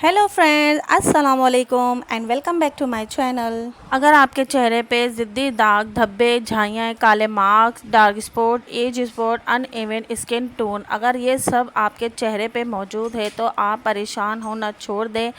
Hello friends, अस्सलाम वालेकुम and welcome back to my channel. अगर आपके चेहरे पे ज़िद्दी दाग, धब्बे, झाइयाँ, काले marks, dark spot, age spot, uneven skin tone, अगर ये सब आपके चेहरे पे मौजूद है तो आप परेशान होना छोड़ दें।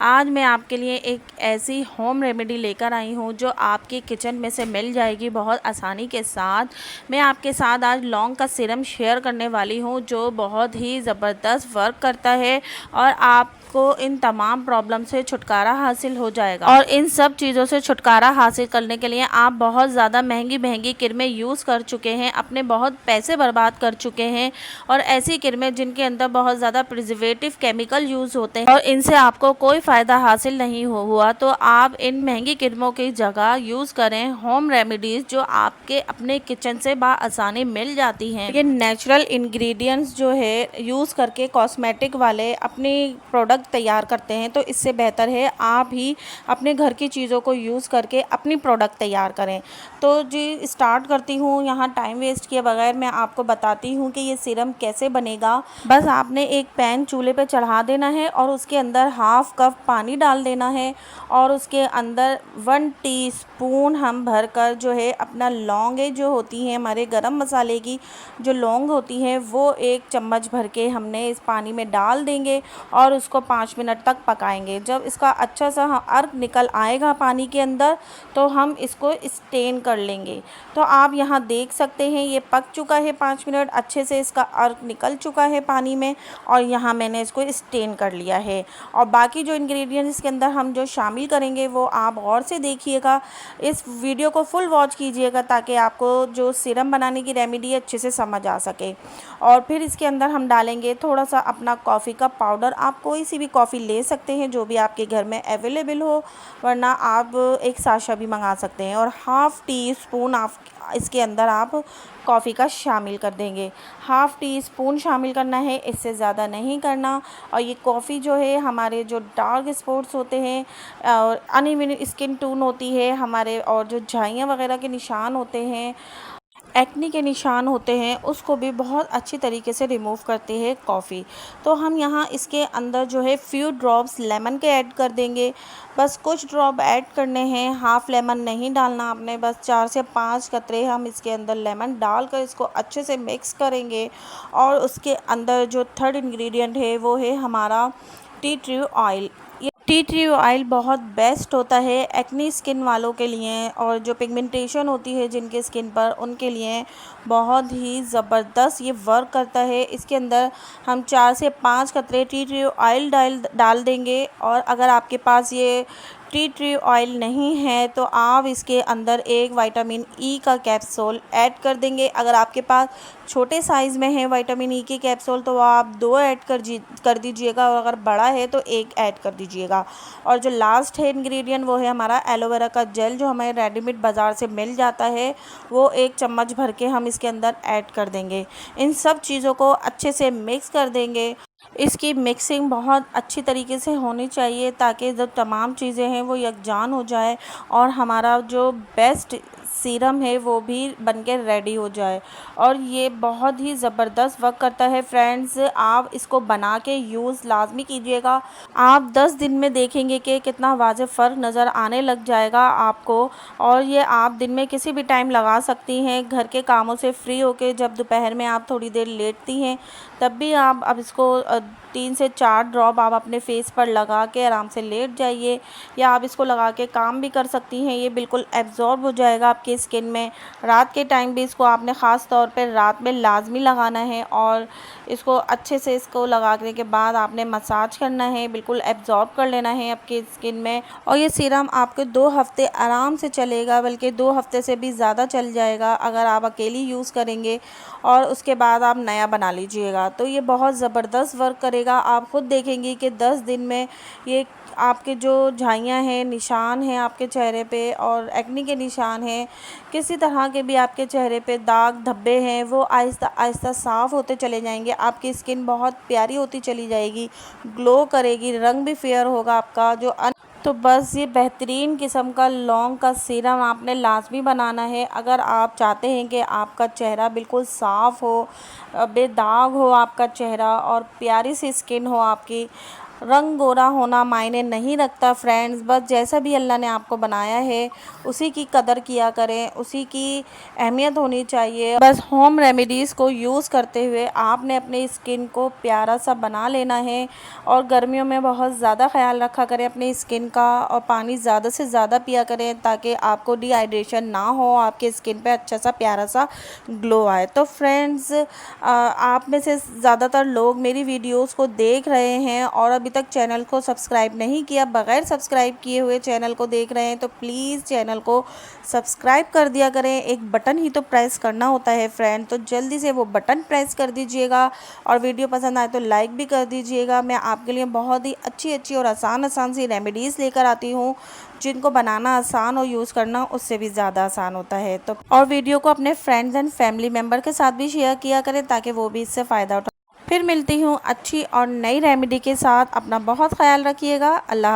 आज मैं आपके लिए एक ऐसी होम रेमेडी लेकर आई हूँ जो आपकी किचन में से मिल जाएगी बहुत आसानी के साथ। मैं आपके साथ आज लौंग का सीरम शेयर करने वाली हूँ जो बहुत ही ज़बरदस्त वर्क करता है और आपको इन तमाम प्रॉब्लम से छुटकारा हासिल हो जाएगा। और इन सब चीज़ों से छुटकारा हासिल करने के लिए आप बहुत ज़्यादा महंगी महंगी क्रीमें यूज़ कर चुके हैं, अपने बहुत पैसे बर्बाद कर चुके हैं और ऐसी क्रीमें जिनके अंदर बहुत ज़्यादा प्रिजर्वेटिव केमिकल यूज़ होते हैं और इनसे आपको कोई फ़ायदा हासिल नहीं हुआ, तो आप इन महंगी क्रीमों की जगह यूज़ करें होम रेमेडीज़ जो आपके अपने किचन से बआसानी मिल जाती हैं। ये नेचुरल इंग्रेडिएंट्स जो है यूज़ करके कॉस्मेटिक वाले अपनी प्रोडक्ट तैयार करते हैं, तो इससे बेहतर है आप ही अपने घर की चीज़ों को यूज़ करके अपनी प्रोडक्ट तैयार करें। तो जी स्टार्ट करती हूँ। यहाँ टाइम वेस्ट किए बगैर मैं आपको बताती हूँ कि ये सीरम कैसे बनेगा। बस आपने एक पैन चूल्हे पे चढ़ा देना है और उसके अंदर हाफ कप पानी डाल देना है और उसके अंदर 1 टीस्पून हम भरकर जो है अपना लौंगे जो होती हैं हमारे गरम मसाले की जो लौंग होती हैं वो 1 चम्मच भर के हमने इस पानी में डाल देंगे और उसको 5 मिनट तक पकाएंगे। जब इसका अच्छा सा अर्क निकल आएगा पानी के अंदर तो हम इसको स्टेन कर लेंगे। तो आप यहाँ देख सकते हैं ये पक चुका है, 5 मिनट अच्छे से इसका अर्क निकल चुका है पानी में और यहाँ मैंने इसको स्टेन कर लिया है। और बाकी जो इंग्रेडिएंट्स इसके अंदर हम जो शामिल करेंगे वो आप गौर से देखिएगा, इस वीडियो को फुल वॉच कीजिएगा ताकि आपको जो सीरम बनाने की रेमेडी अच्छे से समझ आ सके। और फिर इसके अंदर हम डालेंगे थोड़ा सा अपना कॉफ़ी का पाउडर। आप कोई सी भी कॉफ़ी ले सकते हैं जो भी आपके घर में अवेलेबल हो, वरना आप एक साशा भी मंगा सकते हैं। और हाफ़ टी स्पून आप इसके अंदर आप कॉफ़ी का शामिल कर देंगे। हाफ़ टी स्पून शामिल करना है, इससे ज़्यादा नहीं करना। और ये कॉफ़ी जो है हमारे जो डार्क स्पॉट्स होते हैं और अनइवन स्किन टोन होती है हमारे, और जो झाइयाँ वगैरह के निशान होते हैं, एक्ने के निशान होते हैं, उसको भी बहुत अच्छी तरीके से रिमूव करती है कॉफ़ी। तो हम यहाँ इसके अंदर जो है फ्यू ड्रॉप्स लेमन के ऐड कर देंगे। बस कुछ ड्रॉप ऐड करने हैं, हाफ़ लेमन नहीं डालना आपने, बस 4 से 5 कतरे हम इसके अंदर लेमन डालकर इसको अच्छे से मिक्स करेंगे। और उसके अंदर जो थर्ड इंग्रेडिएंट है वो है हमारा tea tree oil. Tea tree oil बहुत बेस्ट होता है एक्नी स्किन वालों के लिए और जो पिगमेंटेशन होती है जिनके स्किन पर, उनके लिए बहुत ही ज़बरदस्त ये वर्क करता है। इसके अंदर हम 4 से 5 कतरे टी ट्री ऑयल डाल देंगे। और अगर आपके पास ये टी ट्री ऑयल नहीं है तो आप इसके अंदर एक विटामिन ई का कैप्सूल ऐड कर देंगे। अगर आपके पास छोटे साइज़ में है विटामिन ई के कैप्सूल तो आप 2 ऐड कर दीजिएगा और अगर बड़ा है तो 1 ऐड कर दीजिएगा। और जो लास्ट है इंग्रेडिएंट वो है हमारा एलोवेरा का जेल जो हमें रेडीमेड बाज़ार से मिल जाता है, वो 1 चम्मच भर के हम इसके अंदर ऐड कर देंगे। इन सब चीज़ों को अच्छे से मिक्स कर देंगे। इसकी मिक्सिंग बहुत अच्छी तरीके से होनी चाहिए ताकि जो तमाम चीज़ें हैं वो यकजान हो जाए और हमारा जो बेस्ट सीरम है वो भी बनके रेडी हो जाए। और ये बहुत ही ज़बरदस्त वर्क करता है फ्रेंड्स, आप इसको बना के यूज़ लाजमी कीजिएगा। आप 10 दिन में देखेंगे कि कितना वाज़ेह फ़र्क नज़र आने लग जाएगा आपको। और ये आप दिन में किसी भी टाइम लगा सकती हैं, घर के कामों से फ्री होके जब दोपहर में आप थोड़ी देर लेटती हैं तब भी आप अब इसको 3 से 4 ड्रॉप आप अपने फेस पर लगा के आराम से लेट जाइए, या आप इसको लगा के काम भी कर सकती हैं। ये बिल्कुल एब्जॉर्ब हो जाएगा आपकी स्किन में। रात के टाइम भी इसको आपने ख़ास तौर पे रात में लाजमी लगाना है और इसको अच्छे से इसको लगाने के बाद आपने मसाज करना है, बिल्कुल एब्जॉर्ब कर लेना है आपकी स्किन में। और ये सीरम आपके 2 हफ़्ते आराम से चलेगा, बल्कि 2 हफ़्ते से भी ज़्यादा चल जाएगा अगर आप अकेली यूज़ करेंगे और उसके बाद आप नया बना लीजिएगा। तो ये बहुत ज़बरदस्त वर्क करेगा। आप ख़ुद देखेंगी कि 10 दिन में ये आपके जो झाइयाँ हैं, निशान हैं आपके चेहरे पे और एक्ने के निशान हैं, किसी तरह के भी आपके चेहरे पे दाग धब्बे हैं, वो आहिस्ता आहिस्ता साफ़ होते चले जाएंगे। आपकी स्किन बहुत प्यारी होती चली जाएगी, ग्लो करेगी, रंग भी फेयर होगा आपका। तो बस ये बेहतरीन किस्म का लौंग का सीरम आपने लाजमी बनाना है अगर आप चाहते हैं कि आपका चेहरा बिल्कुल साफ़ हो, बेदाग हो आपका चेहरा और प्यारी सी स्किन हो आपकी। रंग गोरा होना मायने नहीं रखता फ्रेंड्स, बस जैसा भी अल्लाह ने आपको बनाया है उसी की कदर किया करें, उसी की अहमियत होनी चाहिए। बस होम रेमेडीज़ को यूज़ करते हुए आपने अपनी स्किन को प्यारा सा बना लेना है। और गर्मियों में बहुत ज़्यादा ख़्याल रखा करें अपनी स्किन का, और पानी ज़्यादा से ज़्यादा पिया करें ताकि आपको डिहाइड्रेशन ना हो, आपके स्किन पे अच्छा सा प्यारा सा ग्लो आए। तो फ्रेंड्स, आप में से ज़्यादातर लोग मेरी वीडियोस को देख रहे हैं और अभी तक चैनल को सब्सक्राइब नहीं किया, बगैर सब्सक्राइब किए हुए चैनल को देख रहे हैं, तो प्लीज़ चैनल को सब्सक्राइब कर दिया करें। एक बटन ही तो प्रेस करना होता है फ्रेंड, तो जल्दी से वो बटन प्रेस कर दीजिएगा। और वीडियो पसंद आए तो लाइक भी कर दीजिएगा। मैं आपके लिए बहुत ही अच्छी अच्छी और आसान आसान सी रेमेडीज़ लेकर आती हूँ, जिनको बनाना आसान और यूज़ करना उससे भी ज़्यादा आसान होता है। तो और वीडियो को अपने फ्रेंड्स एंड फैमिली मेम्बर के साथ भी शेयर किया करें ताकि वो भी इससे फ़ायदा उठा। फिर मिलती हूँ अच्छी और नई रेमेडी के साथ। अपना बहुत ख्याल रखिएगा। अल्लाह।